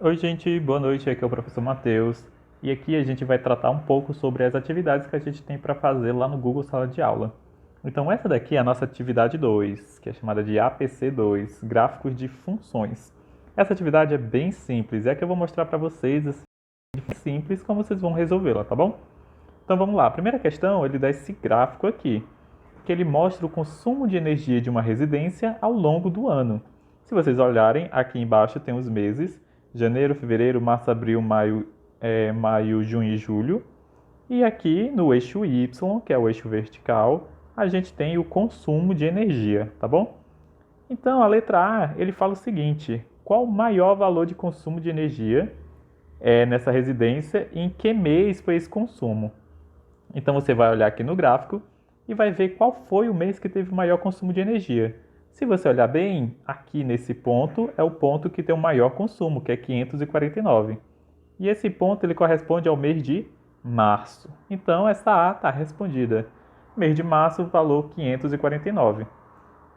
Oi, gente, boa noite. Aqui é o professor Matheus e aqui a gente vai tratar um pouco sobre as atividades que a gente tem para fazer lá no Google Sala de Aula. Então, essa daqui é a nossa atividade 2, que é chamada de APC2, Gráficos de Funções. Essa atividade é bem simples, é a que eu vou mostrar para vocês, assim, simples, como vocês vão resolvê-la, tá bom? Então, vamos lá. A primeira questão, ele dá esse gráfico aqui, que ele mostra o consumo de energia de uma residência ao longo do ano. Se vocês olharem, aqui embaixo tem os meses: janeiro, fevereiro, março, abril, maio, junho e julho. E aqui no eixo Y, que é o eixo vertical, a gente tem o consumo de energia, tá bom? Então a letra A, ele fala o seguinte: qual o maior valor de consumo de energia nessa residência e em que mês foi esse consumo? Então você vai olhar aqui no gráfico e vai ver qual foi o mês que teve o maior consumo de energia. Se você olhar bem, aqui nesse ponto é o ponto que tem o maior consumo, que é 549. E esse ponto ele corresponde ao mês de março. Então essa A está respondida. Mês de março, valor 549.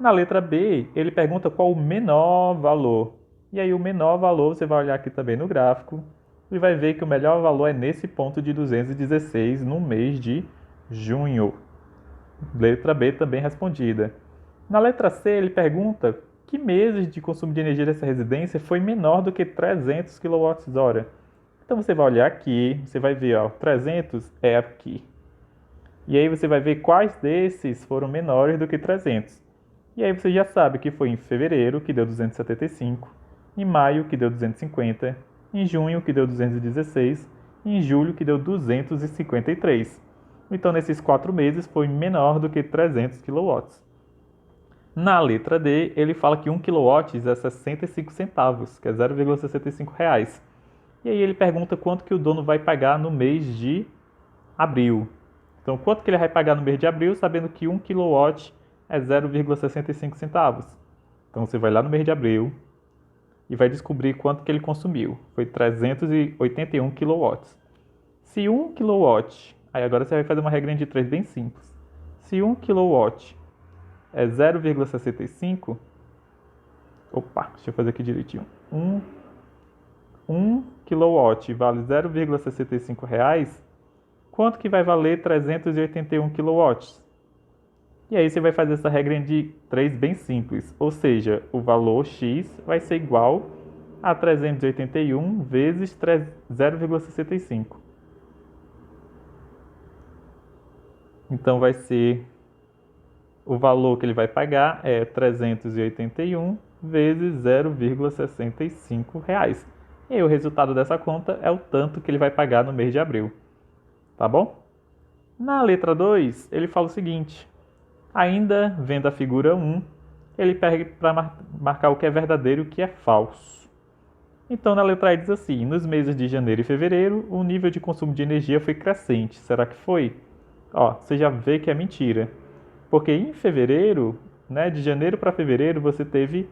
Na letra B, ele pergunta qual o menor valor. E aí o menor valor você vai olhar aqui também no gráfico e vai ver que o melhor valor é nesse ponto de 216 no mês de junho. Letra B também respondida. Na letra C, ele pergunta que meses de consumo de energia dessa residência foi menor do que 300 kWh. Então você vai olhar aqui, você vai ver, ó, 300 é aqui. E aí você vai ver quais desses foram menores do que 300. E aí você já sabe que foi em fevereiro, que deu 275, em maio, que deu 250, em junho, que deu 216, e em julho, que deu 253. Então, nesses 4 meses, foi menor do que 300 kW. Na letra D, ele fala que 1 kW é 65 centavos, que é 0,65 reais. E aí ele pergunta quanto que o dono vai pagar no mês de abril. Então, quanto que ele vai pagar no mês de abril, sabendo que 1 kW é 0,65 centavos. Então, você vai lá no mês de abril e vai descobrir quanto que ele consumiu. Foi 381 kW. Se 1 kW, aí agora você vai fazer uma regrinha de 3 bem simples. Se 1 kW é 0,65, opa, deixa eu fazer aqui direitinho. 1 kW vale 0,65 reais, quanto que vai valer 381 kW? E aí você vai fazer essa regra de 3 bem simples, ou seja, o valor x vai ser igual a 381 vezes 0,65. Então vai ser, o valor que ele vai pagar é 381 vezes 0,65 reais. E aí o resultado dessa conta é o tanto que ele vai pagar no mês de abril, tá bom? Na letra 2, ele fala o seguinte: ainda vendo a figura 1, ele pede para marcar o que é verdadeiro e o que é falso. Então, na letra E diz assim: nos meses de janeiro e fevereiro, o nível de consumo de energia foi crescente. Será que foi? Ó, você já vê que é mentira. Porque em fevereiro, né, de janeiro para fevereiro, você teve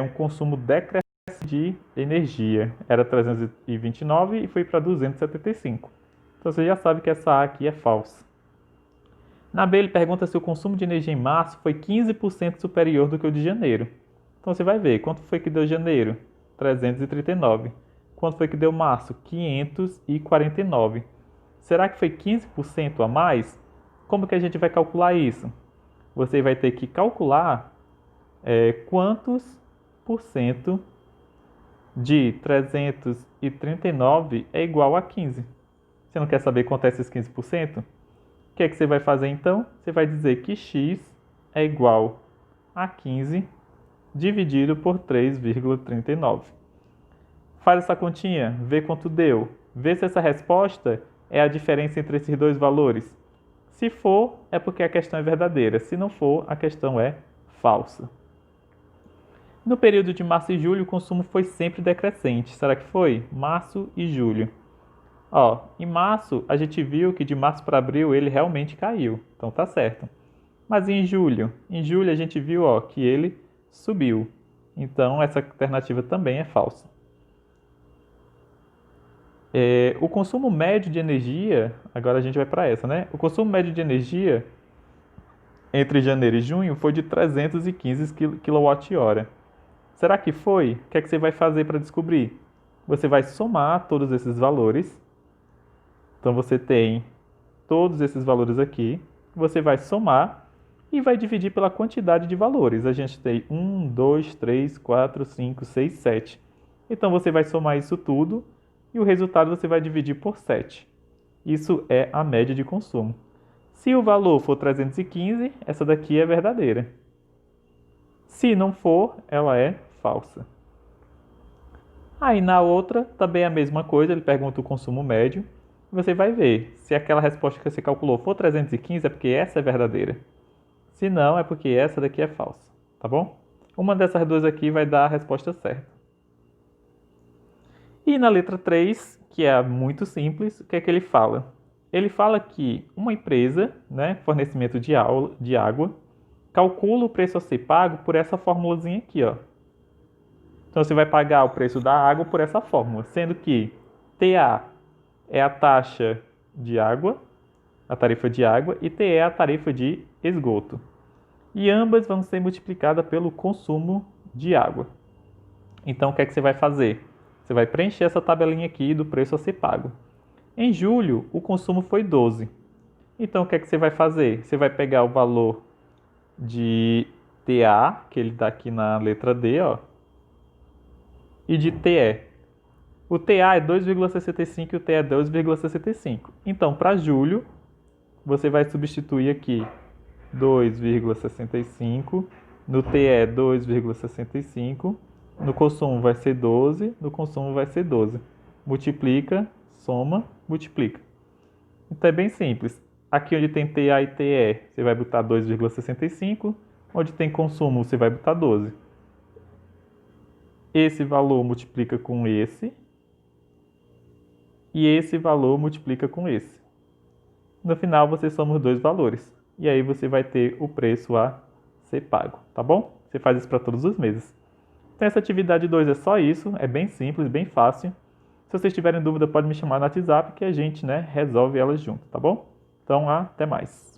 um consumo decrescente de energia. Era 329 e foi para 275. Então, você já sabe que essa A aqui é falsa. Na B, ele pergunta se o consumo de energia em março foi 15% superior do que o de janeiro. Então você vai ver, quanto foi que deu janeiro? 339. Quanto foi que deu março? 549. Será que foi 15% a mais? Como que a gente vai calcular isso? Você vai ter que calcular quantos por cento de 339 é igual a 15. Você não quer saber quanto é esses 15%? O que é que você vai fazer então? Você vai dizer que x é igual a 15 dividido por 3,39. Faz essa continha, vê quanto deu. Vê se essa resposta é a diferença entre esses dois valores. Se for, é porque a questão é verdadeira. Se não for, a questão é falsa. No período de março e julho, o consumo foi sempre decrescente. Será que foi? Março e julho. Ó, em março, a gente viu que de março para abril ele realmente caiu. Então tá certo. Mas em julho? Em julho a gente viu, ó, que ele subiu. Então essa alternativa também é falsa. O consumo médio de energia, agora a gente vai para essa, né? O consumo médio de energia entre janeiro e junho foi de 315 kWh. Será que foi? O que é que você vai fazer para descobrir? você vai somar todos esses valores. Então você tem todos esses valores aqui, você vai somar e vai dividir pela quantidade de valores. A gente tem 1, 2, 3, 4, 5, 6, 7. Então você vai somar isso tudo e o resultado você vai dividir por 7. Isso é a média de consumo. Se o valor for 315, essa daqui é verdadeira. Se não for, ela é falsa. Aí na outra, também é a mesma coisa, ele pergunta o consumo médio. Você vai ver, se aquela resposta que você calculou for 315, é porque essa é verdadeira. Se não, é porque essa daqui é falsa, tá bom? Uma dessas duas aqui vai dar a resposta certa. E na letra 3, que é muito simples, o que é que ele fala? Ele fala que uma empresa, fornecimento de água, calcula o preço a ser pago por essa formulazinha aqui, ó. Então você vai pagar o preço da água por essa fórmula, sendo que TA é a taxa de água, a tarifa de água, e TE é a tarifa de esgoto. E ambas vão ser multiplicadas pelo consumo de água. Então o que é que você vai fazer? Você vai preencher essa tabelinha aqui do preço a ser pago. Em julho, o consumo foi 12. Então o que é que você vai fazer? Você vai pegar o valor de TA, que ele está aqui na letra D, ó, e de TE. O TA é 2,65 e o TE é 2,65. Então, para julho, você vai substituir aqui 2,65, no TE 2,65, no consumo vai ser 12, no consumo vai ser 12. Multiplica, soma, multiplica. Então é bem simples. Aqui onde tem TA e TE, você vai botar 2,65, onde tem consumo, você vai botar 12. Esse valor multiplica com esse, e esse valor multiplica com esse. No final, você soma os dois valores. E aí você vai ter o preço a ser pago, tá bom? Você faz isso para todos os meses. Então essa atividade 2 é só isso, é bem simples, bem fácil. Se vocês tiverem dúvida, pode me chamar no WhatsApp que a gente resolve elas junto, tá bom? Então, até mais.